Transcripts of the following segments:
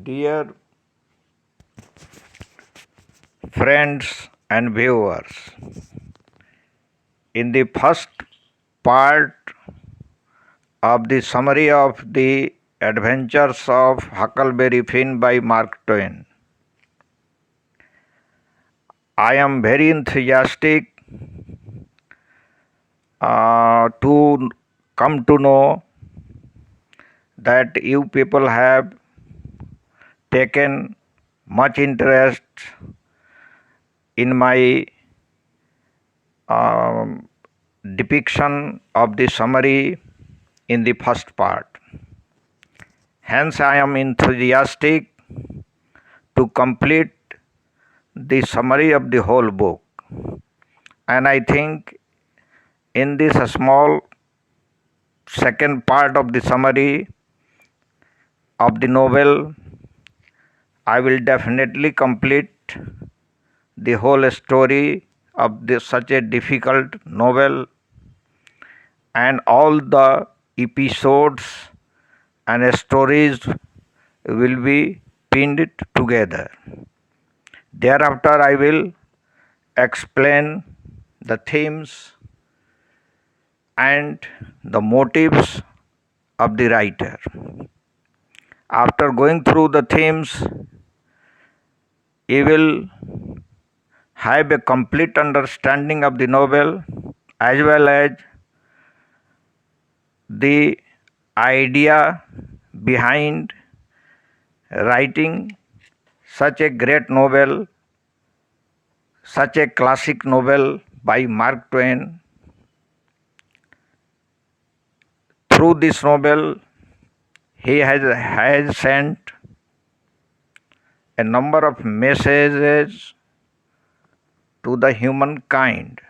Dear friends and viewers, in the first part of the summary of the Adventures of Huckleberry Finn by Mark Twain, I am very enthusiastic to come to know that you people have taken much interest in my um, depiction of the summary in the first part. Hence, I am enthusiastic to complete the summary of the whole book. And I think in this small second part of the summary of the novel, I will definitely complete the whole story of such a difficult novel, and all the episodes and stories will be pinned together. Thereafter, I will explain the themes and the motives of the writer. After going through the themes, you will have a complete understanding of the novel as well as the idea behind writing such a great novel, such a classic novel by Mark Twain. Through this novel, he has sent a number of messages to the humankind,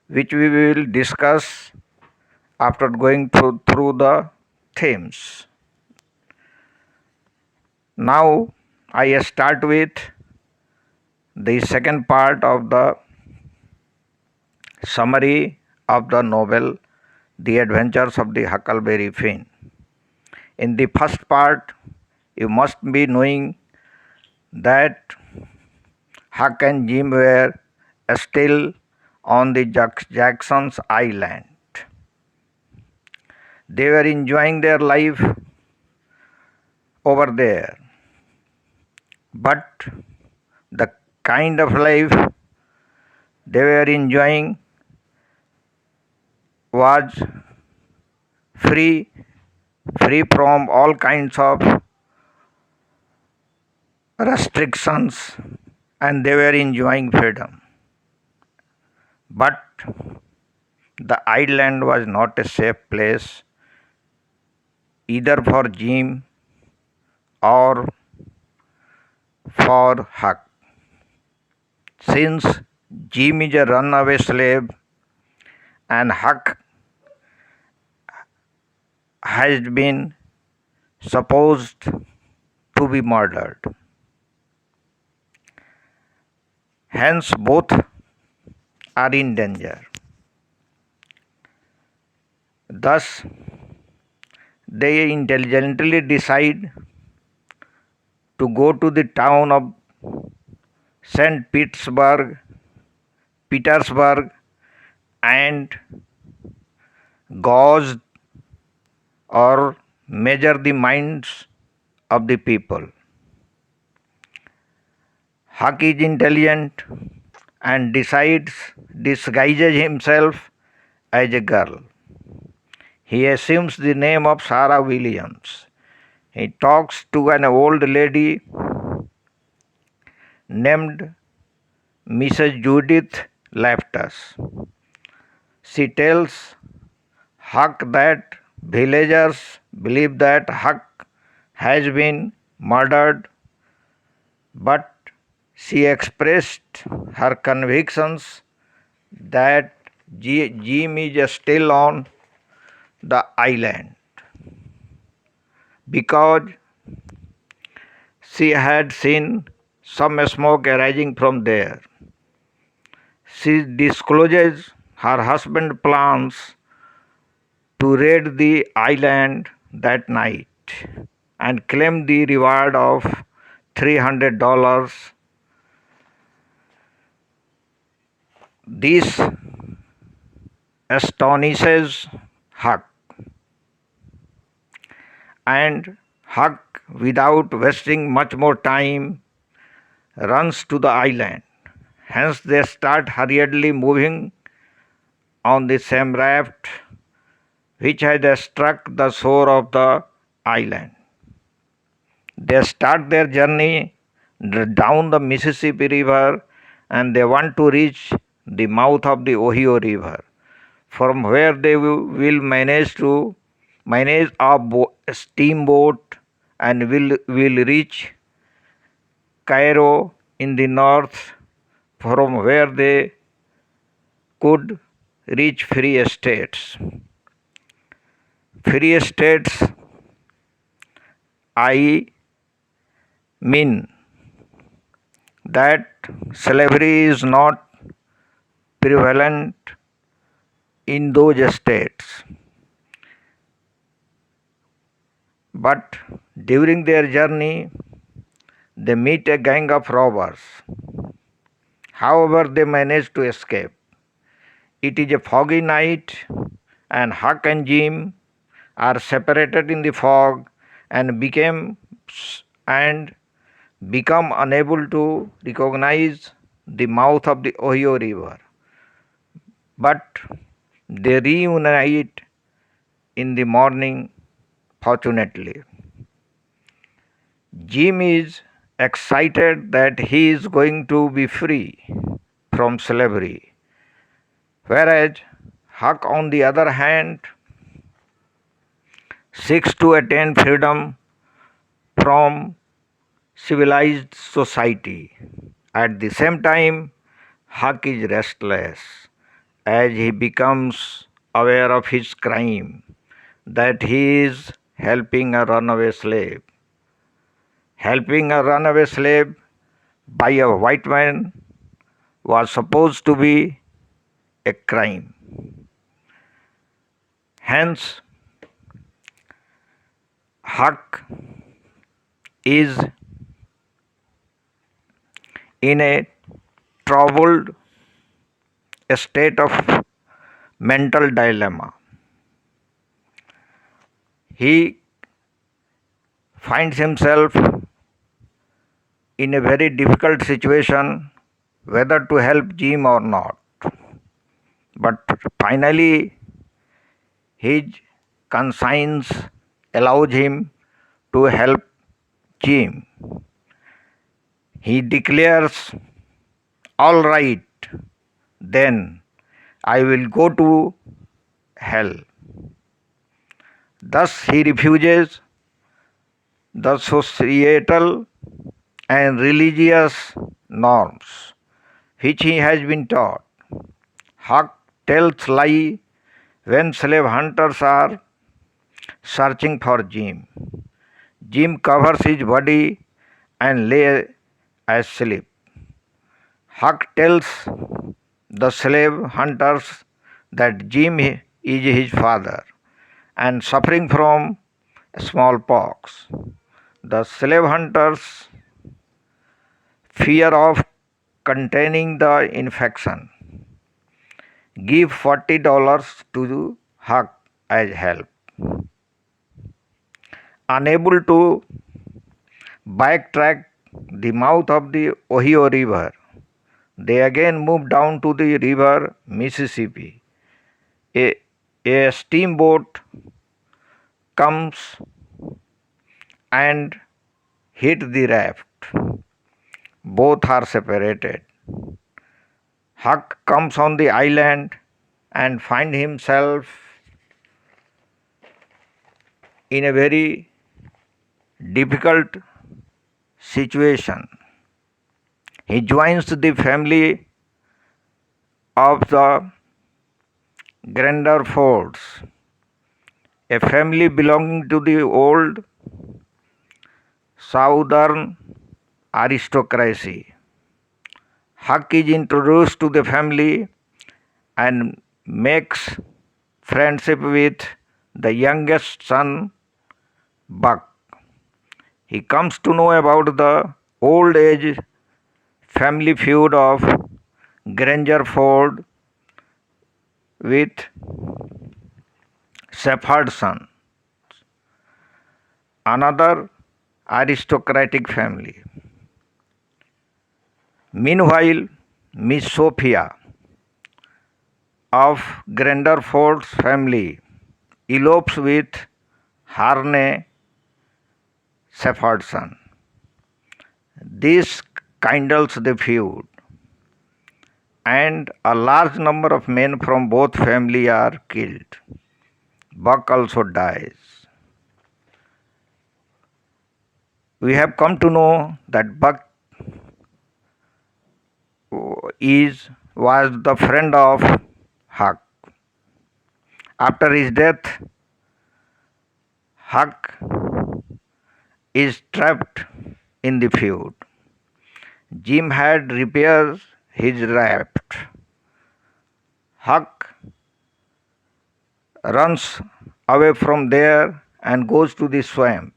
which we will discuss after going through the themes. Now, I start with the second part of the summary of the novel, The Adventures of the Huckleberry Finn. In the first part, you must be knowing that Huck and Jim were still on the Jackson's Island. They were enjoying their life over there. But the kind of life they were enjoying was free from all kinds of restrictions, and they were enjoying freedom. But the island was not a safe place either for Jim or for Huck. Since Jim is a runaway slave and Huck has been supposed to be murdered. Hence, both are in danger. Thus, they intelligently decide to go to the town of St. Petersburg, and gauge or measure the minds of the people. Huck is intelligent and disguises himself as a girl. He assumes the name of Sarah Williams. He talks to an old lady named Mrs. Judith Loftus. She tells Huck that villagers believe that Huck has been murdered, but she expressed her convictions that Jim is still on the island because she had seen some smoke arising from there. She discloses her husband's plans to raid the island that night, and claim the reward of $300. This astonishes Huck, and Huck, without wasting much more time, runs to the island. Hence, they start hurriedly moving on the same raft which had struck the shore of the island. They start their journey down the Mississippi River and they want to reach the mouth of the Ohio River, from where they will manage a steamboat and will reach Cairo in the north, from where they could reach free states. Free states, I mean that slavery is not prevalent in those states. But during their journey, they meet a gang of robbers. However, they manage to escape. It is a foggy night, and Huck and Jim are separated in the fog and and become unable to recognize the mouth of the Ohio River. But they reunite in the morning, fortunately. Jim is excited that he is going to be free from slavery, whereas Huck, on the other hand, seeks to attain freedom from civilized society. At the same time, Huck is restless as he becomes aware of his crime, that he is helping a runaway slave. Helping a runaway slave by a white man was supposed to be a crime. Hence, Huck is in a troubled state of mental dilemma. He finds himself in a very difficult situation whether to help Jim or not. But finally, his conscience allows him to help Jim. He declares, "All right, then I will go to hell." Thus, he refuses the societal and religious norms which he has been taught. Huck tells lie when slave hunters are searching for Jim. Jim covers his body and lay asleep. Huck tells the slave hunters that Jim is his father and suffering from smallpox. The slave hunters fear of containing the infection give $40 to Huck as help. Unable to backtrack the mouth of the Ohio River, they again move down to the river Mississippi. A steamboat comes and hit the raft. Both are separated. Huck comes on the island and finds himself in a very difficult situation. He joins the family of the Granderfords, a family belonging to the old Southern aristocracy. Huck is introduced to the family and makes friendship with the youngest son, Buck. He comes to know about the old age family feud of Grangerford with Shepherdson, another aristocratic family. Meanwhile, Miss Sophia of Granderford's family elopes with Harney Shepherdson. This kindles the feud, and a large number of men from both families are killed. Buck also dies. We have come to know that Buck was the friend of Huck. After his death, Huck is trapped in the feud. Jim had repaired his raft. Huck runs away from there and goes to the swamp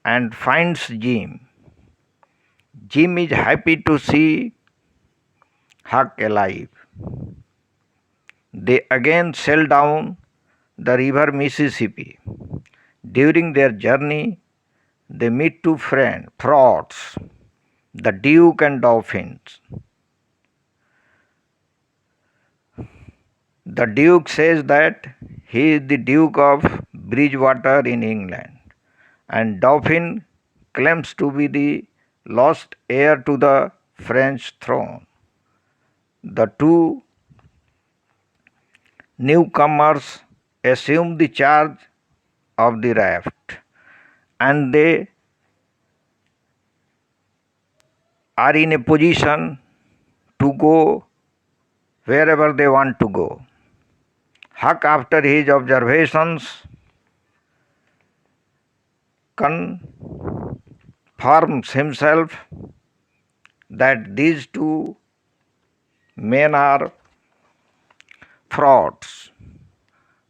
and finds Jim. Jim is happy to see Huck alive. They again sail down the river Mississippi. During their journey, they meet two frauds, the Duke and Dolphins. The Duke says that he is the Duke of Bridgewater in England, and Dauphin claims to be the lost heir to the French throne. The two newcomers assume the charge of the raft, and they are in a position to go wherever they want to go. Huck, after his observations, confirms himself that these two men are frauds,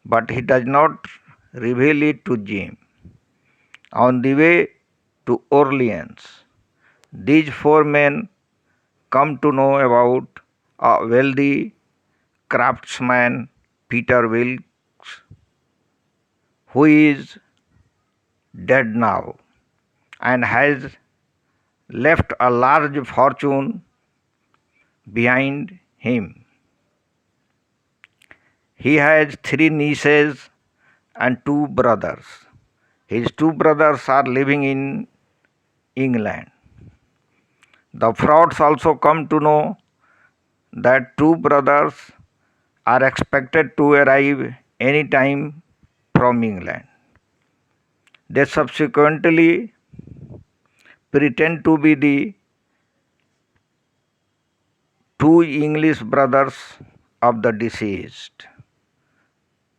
but he does not reveal it to Jim. On the way to Orleans, these four men come to know about a wealthy craftsman, Peter Wilkes, who is dead now and has left a large fortune behind him. He has three nieces and two brothers. His two brothers are living in England. The frauds also come to know that two brothers are expected to arrive any time from England. They subsequently pretend to be the two English brothers of the deceased.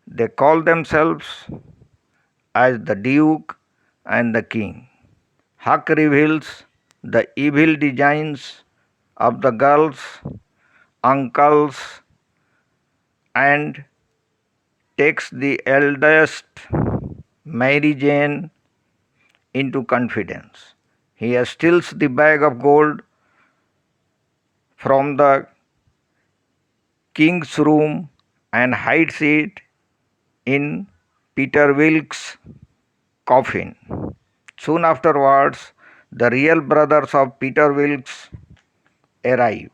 They call themselves as the Duke and the King. Huck reveals the evil designs of the girls, uncles, and takes the eldest, Mary Jane, into confidence. He steals the bag of gold from the king's room and hides it in Peter Wilkes' coffin. Soon afterwards, the real brothers of Peter Wilkes arrive.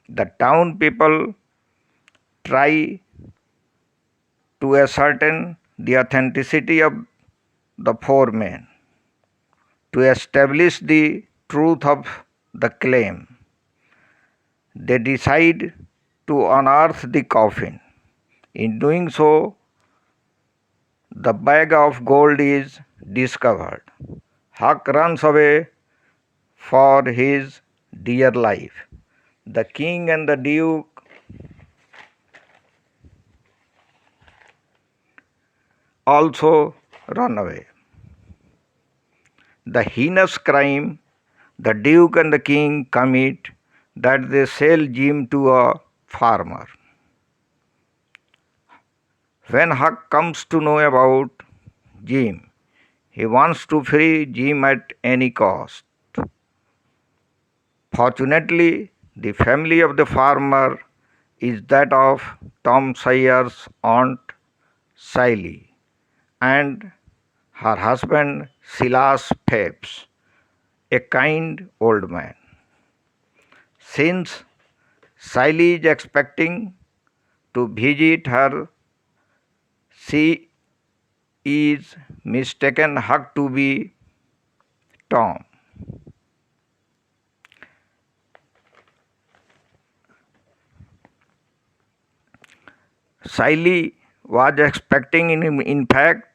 The town people try to ascertain the authenticity of the four men to establish the truth of the claim. They decide to unearth the coffin. In doing so, the bag of gold is discovered. Huck runs away for his dear life. The king and the duke also run away. The heinous crime the duke and the king commit that they sell Jim to a farmer. When Huck comes to know about Jim, He wants to free Jim at any cost. Fortunately, the family of the farmer is that of Tom Sawyer's aunt Sally and her husband Silas Phelps, a kind old man. Since Sally is expecting to visit her, she is mistaken Huck to be Tom. Sally was expecting, in fact,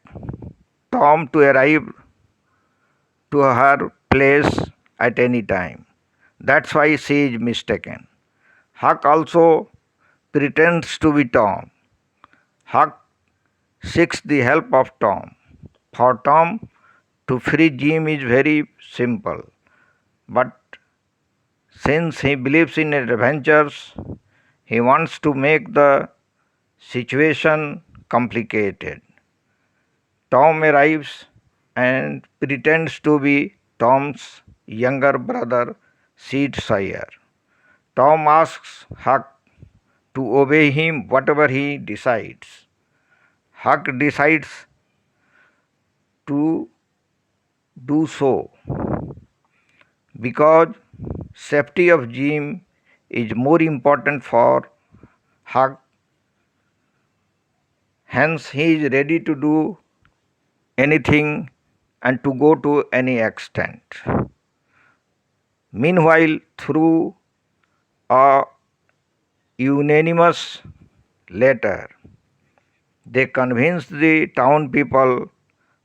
Tom to arrive to her place at any time. That's why she is mistaken. Huck also pretends to be Tom. Huck seeks the help of Tom. For Tom, to free Jim is very simple. But since he believes in adventures, he wants to make the situation complicated. Tom arrives and pretends to be Tom's younger brother, Sid Sawyer. Tom asks Huck to obey him whatever he decides. Huck decides to do so because safety of Jim is more important for Huck. Hence, he is ready to do anything and to go to any extent. Meanwhile, through a unanimous letter, they convinced the town people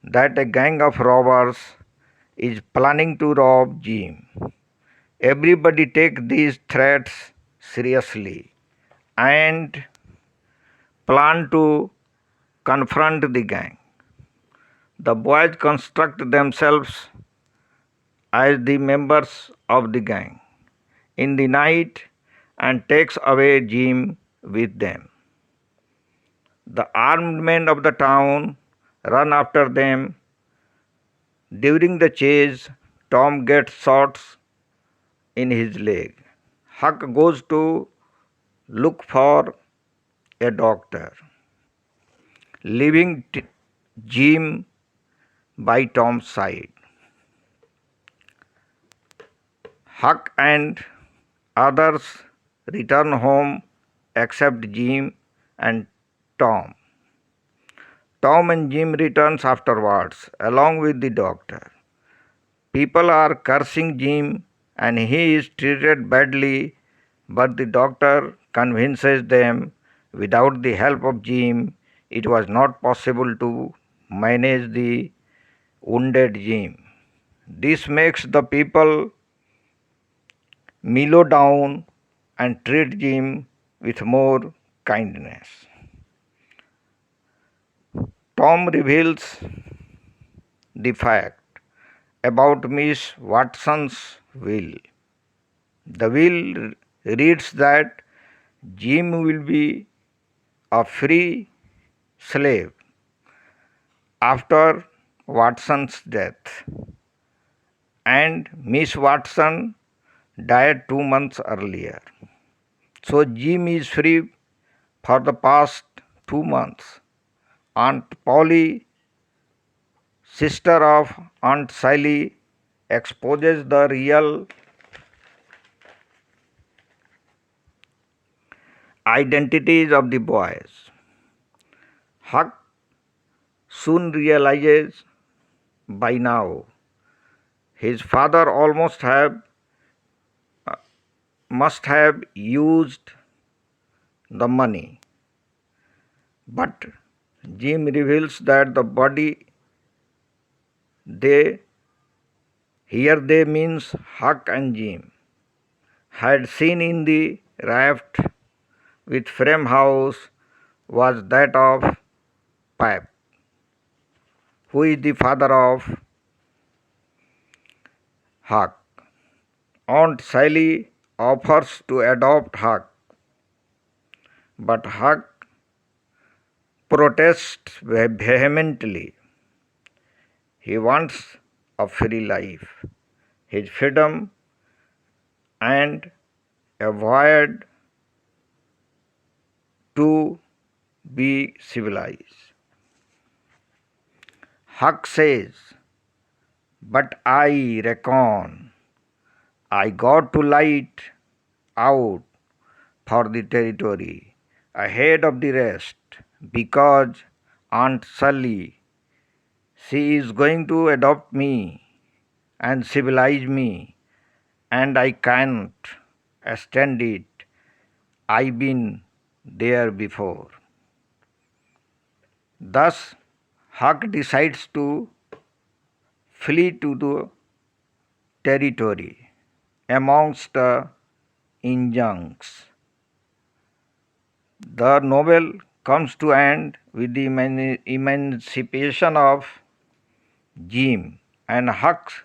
that a gang of robbers is planning to rob Jim. Everybody take these threats seriously and plan to confront the gang. The boys construct themselves as the members of the gang in the night and takes away Jim with them. The armed men of the town run after them. During the chase, Tom gets shots in his leg. Huck goes to look for a doctor, leaving Jim by Tom's side. Huck and others return home except Jim and Tom. Tom and Jim returns afterwards along with the doctor. People are cursing Jim and he is treated badly, but the doctor convinces them without the help of Jim it was not possible to manage the wounded Jim. This makes the people mellow down and treat Jim with more kindness. Tom reveals the fact about Miss Watson's will. The will reads that Jim will be a free slave after Watson's death, and Miss Watson died 2 months earlier. So Jim is free for the past 2 months. Aunt Polly, sister of Aunt Sally, exposes the real identities of the boys. Huck soon realizes by now his father must have used the money, but Jim reveals that the body they means Huck and Jim had seen in the raft with frame house was that of Pap, who is the father of Huck. Aunt Sally offers to adopt Huck, but Huck protests vehemently. He wants a free life, his freedom, and avoid to be civilized. Huck says, but I reckon I got to light out for the territory ahead of the rest because Aunt Sally, she is going to adopt me and civilize me, and I can't stand it. I've been there before. Thus, Huck decides to flee to the territory amongst the Injuns. The novel comes to end with the emancipation of Jim and Huck's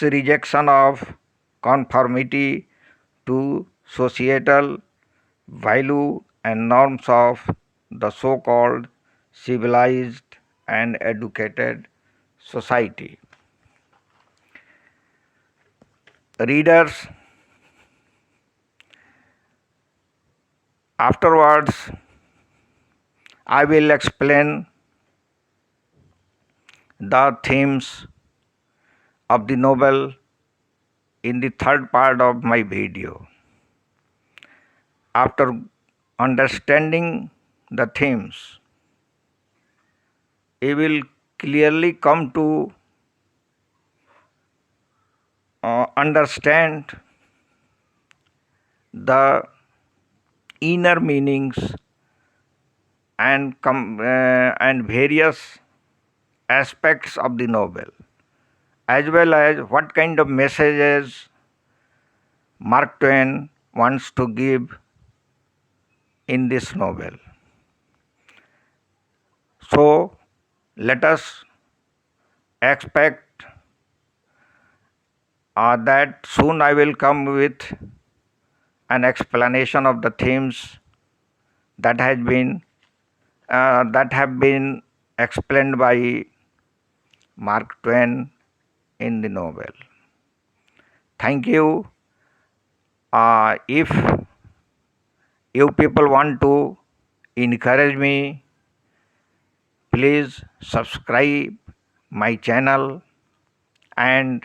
rejection of conformity to societal value and norms of the so-called civilized and educated society. Readers, afterwards I will explain the themes of the novel in the third part of my video. After understanding the themes, you will clearly come to understand the inner meanings and various aspects of the novel, as well as what kind of messages Mark Twain wants to give in this novel. So, let us expect that soon I will come with an explanation of the themes that have been explained by Mark Twain in the novel. Thank you. If you people want to encourage me, please subscribe my channel, and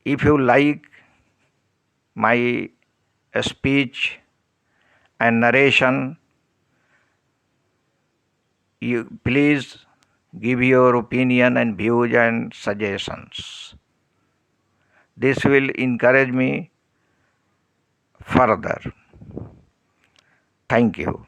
if you like my speech and narration, you please give your opinion and views and suggestions. This will encourage me further. Thank you.